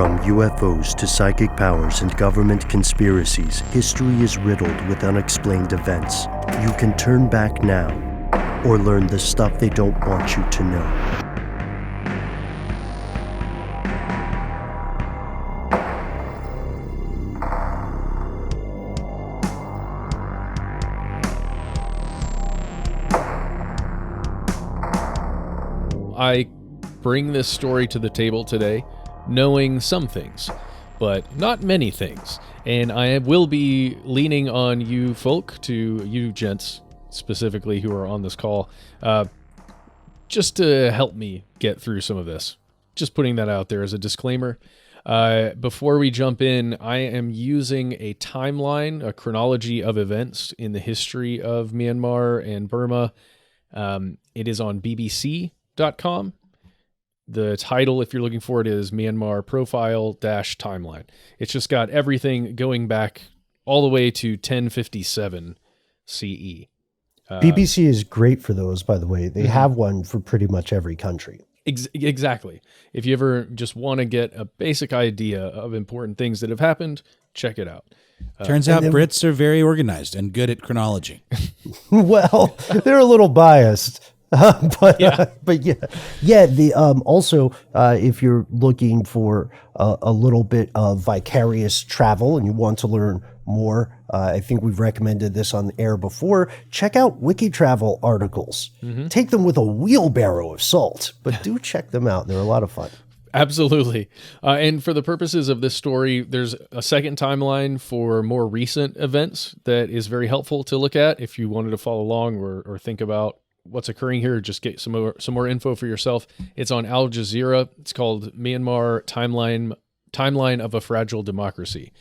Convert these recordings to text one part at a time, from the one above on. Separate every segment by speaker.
Speaker 1: From UFOs to psychic powers and government conspiracies, history is riddled with unexplained events. You can turn back now, or learn the stuff they don't want you to know.
Speaker 2: I bring this story to the table today knowing some things, but not many things. And I will be leaning on you you gents specifically who are on this call, just to help me get through some of this. Just putting that out there as a disclaimer. Before we jump in, I am using a timeline, a chronology of events in the history of Myanmar and Burma. It is on BBC.com. The title, if you're looking for it, is Myanmar Profile-Timeline. It's just got everything going back all the way to 1057 CE.
Speaker 1: BBC is great for those, by the way. They have one for pretty much every country.
Speaker 2: Exactly. If you ever just want to get a basic idea of important things that have happened, check it out.
Speaker 3: Turns out Brits are very organized and good at chronology.
Speaker 1: Well, they're a little biased. But also, if you're looking for a little bit of vicarious travel and you want to learn more, I think we've recommended this on the air before. Check out WikiTravel articles. Take them with a wheelbarrow of salt, but do check them out. They're a lot of fun.
Speaker 2: Absolutely. And for the purposes of this story, there's a second timeline for more recent events that is very helpful to look at if you wanted to follow along or think about what's occurring here. Just get some more info for yourself. It's on Al Jazeera. It's called Myanmar Timeline of a Fragile Democracy.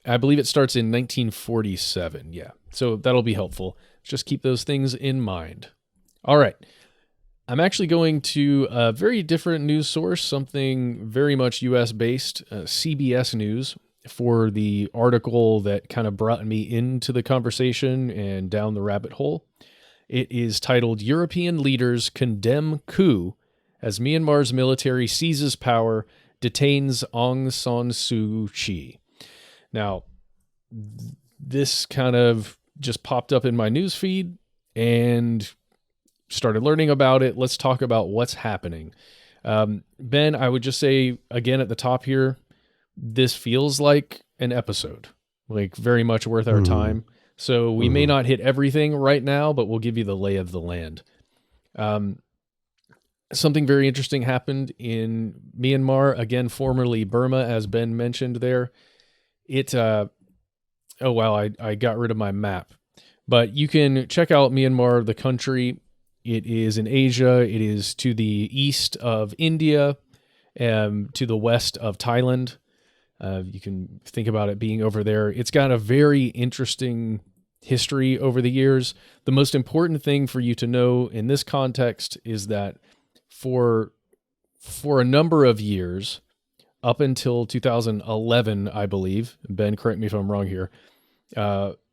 Speaker 2: I believe it starts in 1947. Yeah, so that'll be helpful. Just keep those things in mind. All right. I'm actually going to a very different news source, something very much U.S.-based, CBS News, for the article that kind of brought me into the conversation and down the rabbit hole. It is titled, European Leaders Condemn Coup as Myanmar's Military Seizes Power, Detains Aung San Suu Kyi. Now, this kind of just popped up in my news feed and started learning about it. Let's talk about what's happening. Ben, I would just say, again, at the top here, this feels like an episode, like very much worth our time. So we may not hit everything right now, but we'll give you the lay of the land. Something very interesting happened in Myanmar, again, formerly Burma, as Ben mentioned there. I got rid of my map. But you can check out Myanmar, the country. It is in Asia. It is to the east of India, to the west of Thailand. You can think about it being over there. It's got a very interesting history over the years. The most important thing for you to know in this context is that for a number of years, up until 2011, I believe, Ben, correct me if I'm wrong here,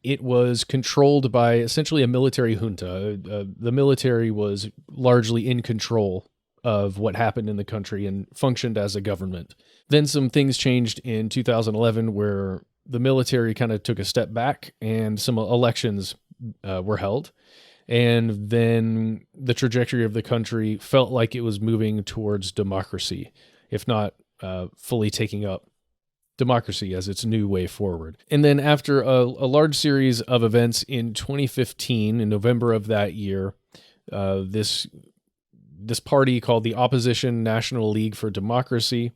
Speaker 2: it was controlled by essentially a military junta. The military was largely in control of what happened in the country and functioned as a government. Then some things changed in 2011 where the military kind of took a step back and some elections were held. And then the trajectory of the country felt like it was moving towards democracy, if not fully taking up democracy as its new way forward. And then after a large series of events in 2015, in November of that year, this party called the Opposition National League for Democracy,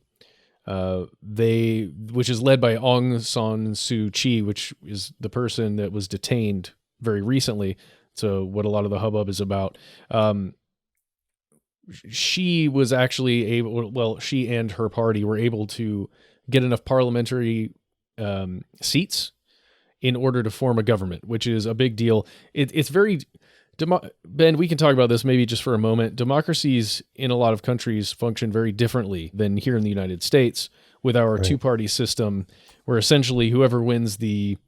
Speaker 2: which is led by Aung San Suu Kyi, which is the person that was detained very recently. So what a lot of the hubbub is about. She was actually she and her party were able to get enough parliamentary seats in order to form a government, which is a big deal. It's very... Ben, we can talk about this maybe just for a moment. Democracies in a lot of countries function very differently than here in the United States with our two-party system, where essentially whoever wins the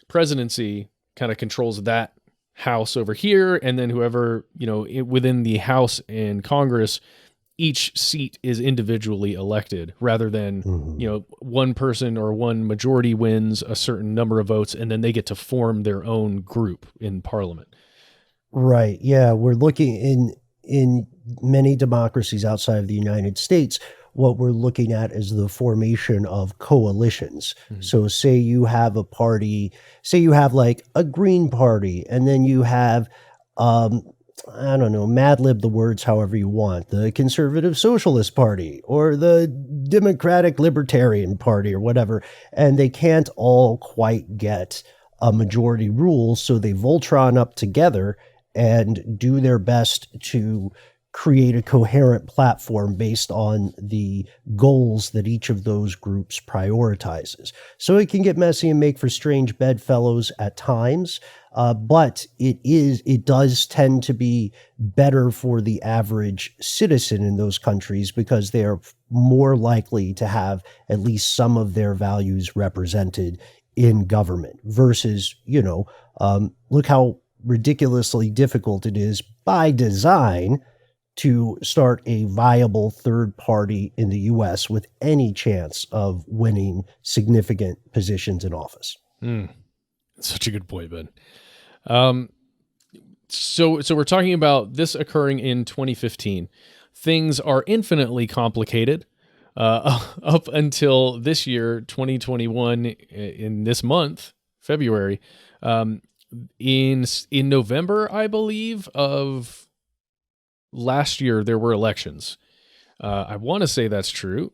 Speaker 2: presidency kind of controls that house over here, and then whoever, within the House and Congress each seat is individually elected rather than,
Speaker 1: Mhm.
Speaker 2: one person or one majority wins a certain number of votes and then they get to form their own group in parliament.
Speaker 1: Right. Yeah, we're looking in many democracies outside of the United States, what we're looking at is the formation of coalitions.
Speaker 2: Mhm.
Speaker 1: So say you have a party, say you have like a Green Party, and then you have um I don't know, mad lib the words however you want, the Conservative Socialist Party or the Democratic Libertarian Party or whatever, and they can't all quite get a majority rule, so they Voltron up together and do their best to create a coherent platform based on the goals that each of those groups prioritizes. So it can get messy and make for strange bedfellows at times, but it does tend to be better for the average citizen in those countries because they are more likely to have at least some of their values represented in government versus, look how ridiculously difficult it is by design to start a viable third party in the US with any chance of winning significant positions in office.
Speaker 2: Such a good point, Ben. So we're talking about this occurring in 2015. Things are infinitely complicated up until this year, 2021, in this month, February. In November, I believe, of last year, there were elections. I want to say that's true.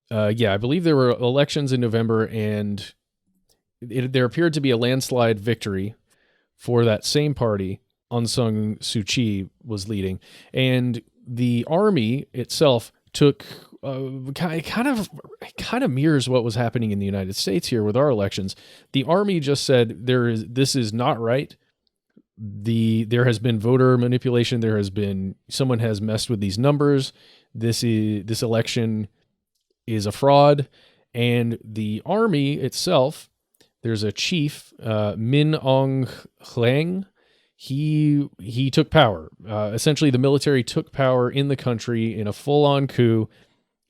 Speaker 2: Yeah, I believe there were elections in November, and there appeared to be a landslide victory for that same party Aung San Suu Kyi was leading. And the army itself took kind of mirrors what was happening in the United States here with our elections. The army just said this is not right. There has been voter manipulation. Someone has messed with these numbers. This election is a fraud. And the army itself, there's a chief, Min Aung Hlaing. He took power. Essentially, the military took power in the country in a full-on coup,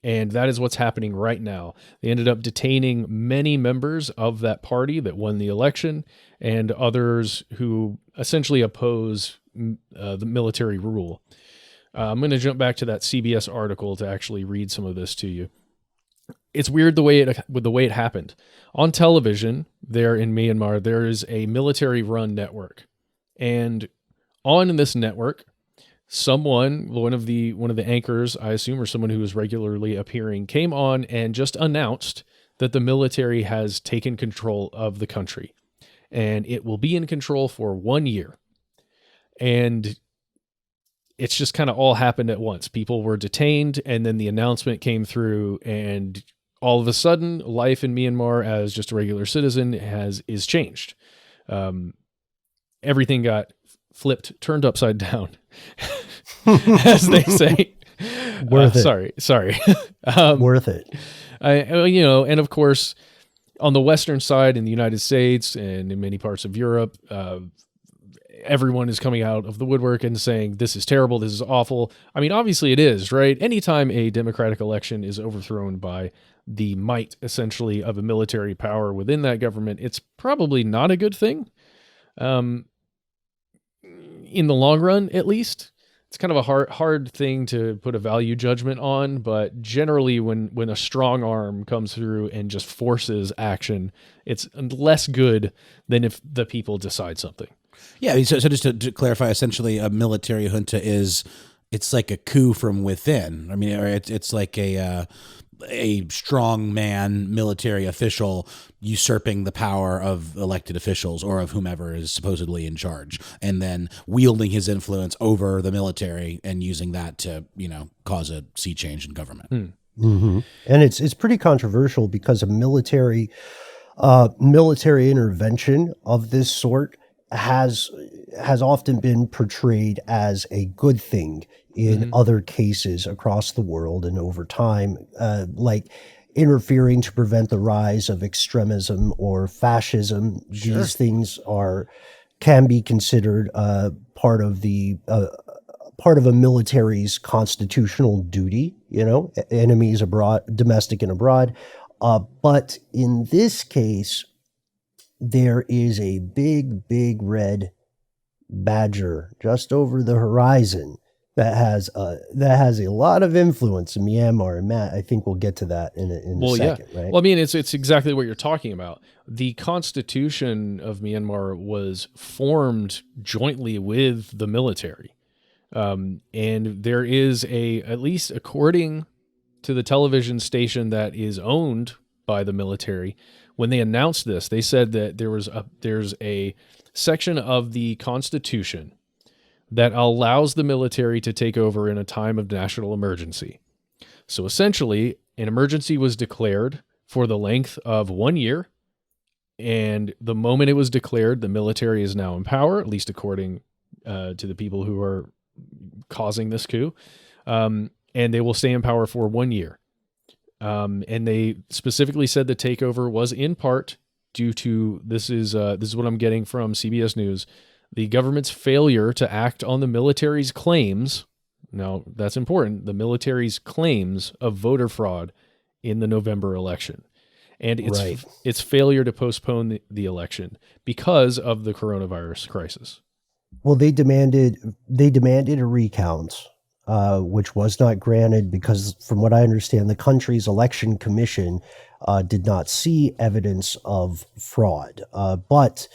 Speaker 2: and that is what's happening right now. They ended up detaining many members of that party that won the election and others who essentially oppose the military rule. I'm going to jump back to that CBS article to actually read some of this to you. It's weird the way it happened. On television there in Myanmar, there is a military-run network. And on this network, one of the anchors, I assume, or someone who was regularly appearing, came on and just announced that the military has taken control of the country. And it will be in control for 1 year. And it's just kind of all happened at once. People were detained, and then the announcement came through, and all of a sudden, life in Myanmar as just a regular citizen is changed. Everything got turned upside down, as they say.
Speaker 1: Worth it.
Speaker 2: Sorry.
Speaker 1: Worth it.
Speaker 2: And of course, on the Western side in the United States and in many parts of Europe, everyone is coming out of the woodwork and saying, this is terrible, this is awful. I mean, obviously it is, right? Anytime a democratic election is overthrown by the might, essentially, of a military power within that government, it's probably not a good thing. In the long run, at least. It's kind of a hard thing to put a value judgment on, but generally when a strong arm comes through and just forces action, it's less good than if the people decide something.
Speaker 3: Yeah, so just to clarify, essentially a military junta it's like a coup from within. I mean, it's like a strong man military official usurping the power of elected officials or of whomever is supposedly in charge, and then wielding his influence over the military and using that to, cause a sea change in government.
Speaker 1: Mm-hmm. And it's pretty controversial because a military intervention of this sort has often been portrayed as a good thing in other cases across the world and over time, like interfering to prevent the rise of extremism or fascism.
Speaker 3: Sure.
Speaker 1: These things can be considered part of the part of a military's constitutional duty, enemies abroad, domestic and abroad. But in this case, there is a big, big red badger just over the horizon that has a lot of influence in Myanmar. And Matt, I think we'll get to that in a second, right?
Speaker 2: Well, I mean, it's exactly what you're talking about. The Constitution of Myanmar was formed jointly with the military. And there is at least according to the television station that is owned by the military, when they announced this, they said that there's a section of the Constitution that allows the military to take over in a time of national emergency. So essentially, an emergency was declared for the length of 1 year, and the moment it was declared, the military is now in power, at least according to the people who are causing this coup, and they will stay in power for 1 year. And they specifically said the takeover was in part due to this is what I'm getting from CBS News. The government's failure to act on the military's claims. Now, that's important. The military's claims of voter fraud in the November election. And its failure to postpone the election because of the coronavirus crisis.
Speaker 1: Well, they demanded a recount, which was not granted because, from what I understand, the country's election commission did not see evidence of fraud. But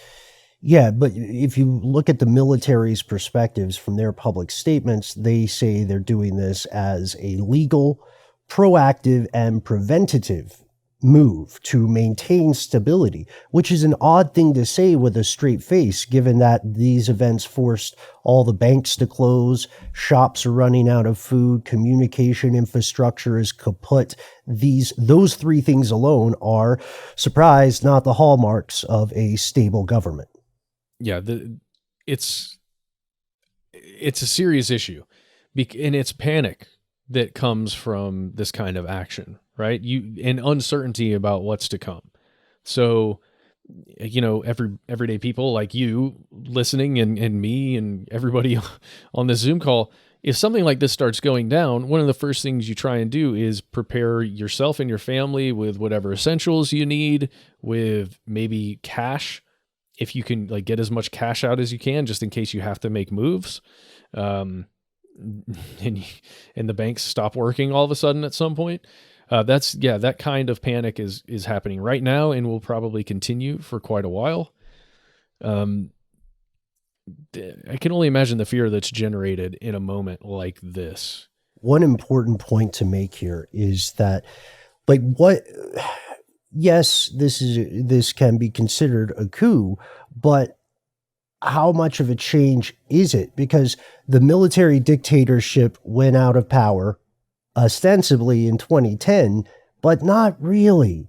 Speaker 1: if you look at the military's perspectives from their public statements, they say they're doing this as a legal, proactive, and preventative move to maintain stability, which is an odd thing to say with a straight face, given that these events forced all the banks to close, shops are running out of food, communication infrastructure is kaput. Those three things alone are, surprise, not the hallmarks of a stable government.
Speaker 2: Yeah, it's a serious issue, and it's panic that comes from this kind of action, right? And uncertainty about what's to come. So, everyday people like you listening and me and everybody on this Zoom call, if something like this starts going down, one of the first things you try and do is prepare yourself and your family with whatever essentials you need, with maybe cash, if you can get as much cash out as you can, just in case you have to make moves. And the banks stop working all of a sudden at some point. That kind of panic is happening right now and will probably continue for quite a while. I can only imagine the fear that's generated in a moment like this.
Speaker 1: One important point to make here is that, yes, this can be considered a coup, but how much of a change is it? Because the military dictatorship went out of power ostensibly in 2010, but not really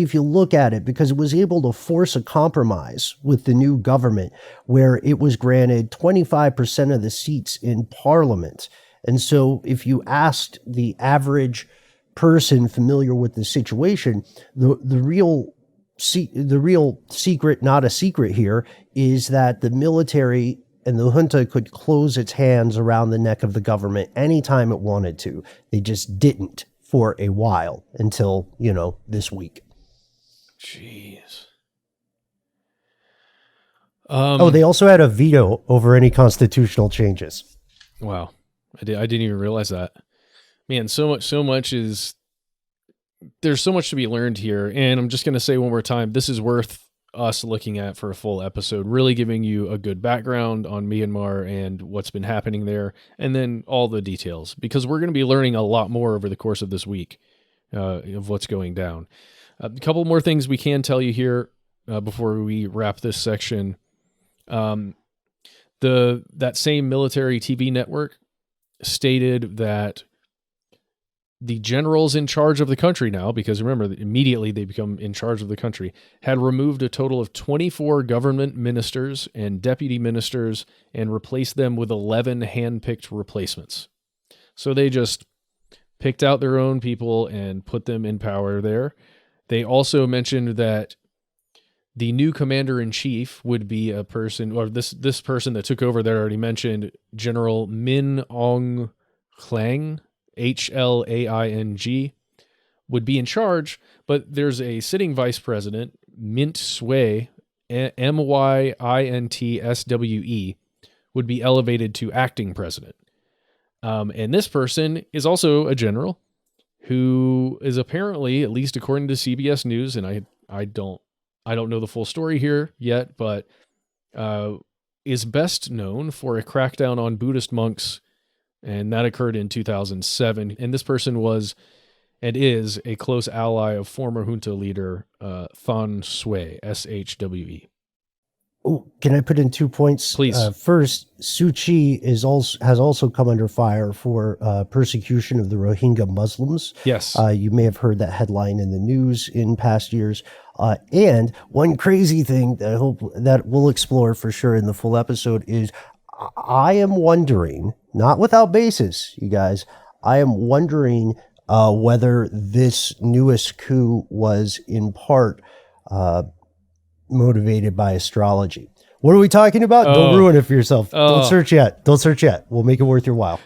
Speaker 1: if you look at it, because it was able to force a compromise with the new government where it was granted 25% of the seats in parliament. And so if you asked the average person familiar with the situation, the real secret, not a secret here, is that the military and the junta could close its hands around the neck of the government anytime it wanted to. They just didn't for a while until, this week.
Speaker 2: Jeez.
Speaker 1: They also had a veto over any constitutional changes.
Speaker 2: Wow. I didn't even realize that. Man, there's so much to be learned here. And I'm just going to say one more time, this is worth us looking at for a full episode, really giving you a good background on Myanmar and what's been happening there, and then all the details, because we're going to be learning a lot more over the course of this week of what's going down. A couple more things we can tell you here before we wrap this section. That same military TV network stated that the generals in charge of the country now, because remember, immediately they become in charge of the country, had removed a total of 24 government ministers and deputy ministers and replaced them with 11 hand-picked replacements. So they just picked out their own people and put them in power there. They also mentioned that The new commander-in-chief would be a person, or this person that took over that I already mentioned, General Min Aung Hlaing, Hlaing, would be in charge, but there's a sitting vice president, Mint Swe, Myintswe, would be elevated to acting president. And this person is also a general who is apparently, at least according to CBS News, and I don't know the full story here yet, but is best known for a crackdown on Buddhist monks, and that occurred in 2007. And this person was and is a close ally of former junta leader Than Shwe, SHWE.
Speaker 1: Oh, can I put in 2 points?
Speaker 2: Please.
Speaker 1: First, Suu Kyi has also come under fire for persecution of the Rohingya Muslims.
Speaker 2: Yes.
Speaker 1: You may have heard that headline in the news in past years. And one crazy thing that I hope that we'll explore for sure in the full episode is I am wondering, not without basis, you guys, I am wondering whether this newest coup was in part motivated by astrology. What are we talking about? Don't ruin it for yourself. Don't search yet. We'll make it worth your while.